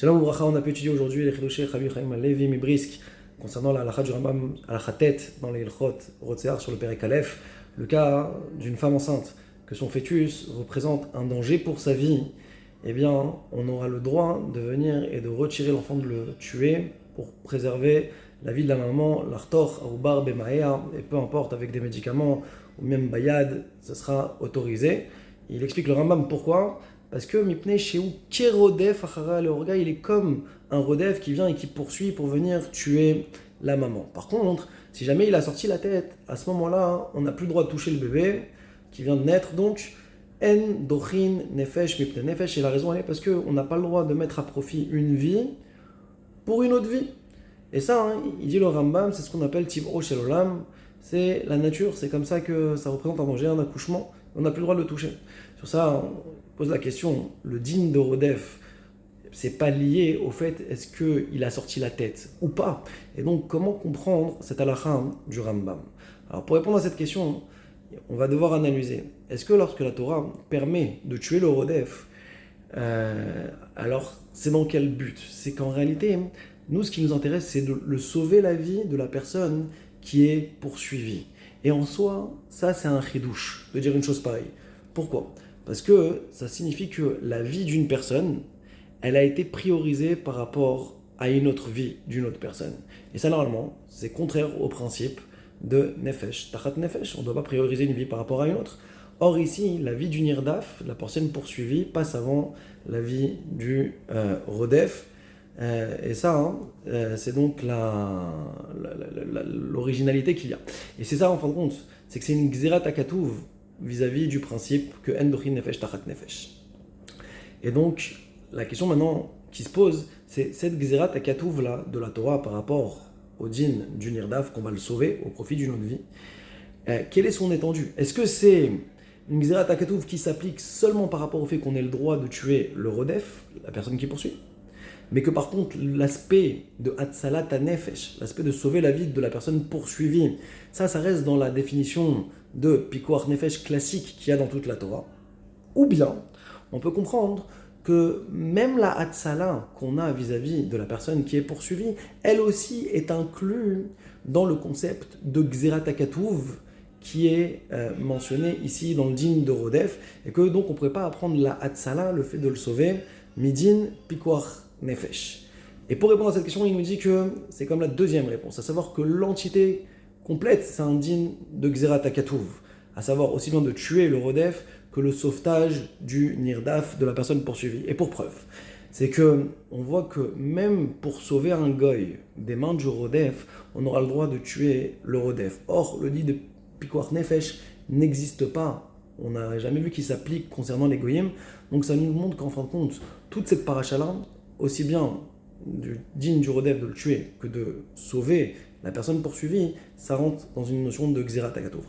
Shalom Ouvracha, on a pu étudier aujourd'hui les Chidushei Rabbi Chaim Halevi Mibrisk concernant la halakha du Rambam halakha tet dans les Ilchot Rotzear sur le Perek Aleph, le cas d'une femme enceinte, que son fœtus représente un danger pour sa vie, eh bien on aura le droit de venir et de retirer l'enfant, de le tuer pour préserver la vie de la maman, l'artor, aroubar, bemaïa, et peu importe, avec des médicaments ou même bayad, ce sera autorisé. Il explique le Rambam pourquoi. Parce que Mipnei Sheu Kerodef Achara Leorga, il est comme un rodef qui vient et qui poursuit pour venir tuer la maman. Par contre, si jamais il a sorti la tête, à ce moment-là, on n'a plus le droit de toucher le bébé qui vient de naître. Donc, En Dochin Nefesh Mipnei Nefesh, et la raison elle est parce qu'on n'a pas le droit de mettre à profit une vie pour une autre vie. Et ça, il dit le Rambam, c'est ce qu'on appelle Tiv'o Shel Olam, c'est la nature, c'est comme ça que ça représente un danger, un accouchement, on n'a plus le droit de le toucher. Sur ça, on pose la question, le din de Rodef, c'est pas lié au fait est-ce qu'il a sorti la tête ou pas. Et donc, comment comprendre cette halakha du Rambam? Alors, pour répondre à cette question, on va devoir analyser. Est-ce que lorsque la Torah permet de tuer le Rodef, alors c'est dans quel but? C'est qu'en réalité, nous, ce qui nous intéresse, c'est de sauver la vie de la personne qui est poursuivie. Et en soi, ça, c'est un chidouche de dire une chose pareille. Pourquoi? Parce que ça signifie que la vie d'une personne, elle a été priorisée par rapport à une autre vie d'une autre personne. Et ça, normalement, c'est contraire au principe de Nefesh, Tachat Nefesh. On ne doit pas prioriser une vie par rapport à une autre. Or ici, la vie du Nirdaf, la personne poursuivie, passe avant la vie du Rodef. Et ça, c'est donc l'originalité qu'il y a. Et c'est ça, en fin de compte, c'est que c'est une Gzerat Akatouv vis-à-vis du principe que En Dochin Nefesh Tachat Nefesh. Et donc, la question maintenant qui se pose, c'est cette Gzerat Akatouv là de la Torah par rapport au din du Nirdaf, qu'on va le sauver au profit d'une autre vie. Quelle est son étendue? Est-ce que c'est une Gzerat Akatouv qui s'applique seulement par rapport au fait qu'on ait le droit de tuer le Rodef, la personne qui poursuit, mais que par contre l'aspect de Hatzalat HaNefesh, l'aspect de sauver la vie de la personne poursuivie, ça reste dans la définition de Pikuach Nefesh classique qu'il y a dans toute la Torah? Ou bien, on peut comprendre que même la Hatzala qu'on a vis-à-vis de la personne qui est poursuivie, elle aussi est inclue dans le concept de Gzerat Akatouv qui est mentionné ici dans le din de Rodef, et que donc on ne pourrait pas apprendre la Hatzala, le fait de le sauver, midin Pikuach Nefesh. Et pour répondre à cette question, il nous dit que c'est comme la deuxième réponse, à savoir que l'entité complète, c'est un din de Gzerat Akatouv, à savoir aussi bien de tuer le Rodef que le sauvetage du Nirdaf de la personne poursuivie. Et pour preuve, c'est que on voit que même pour sauver un goy des mains du Rodef, on aura le droit de tuer le Rodef. Or, le dit de Pikuach Nefesh n'existe pas. On n'a jamais vu qu'il s'applique concernant les goyim. Donc ça nous montre qu'en fin de compte, toute cette paracha-là, aussi bien du digne du Rodef de le tuer que de sauver la personne poursuivie, ça rentre dans une notion de Gzerat Akatouv.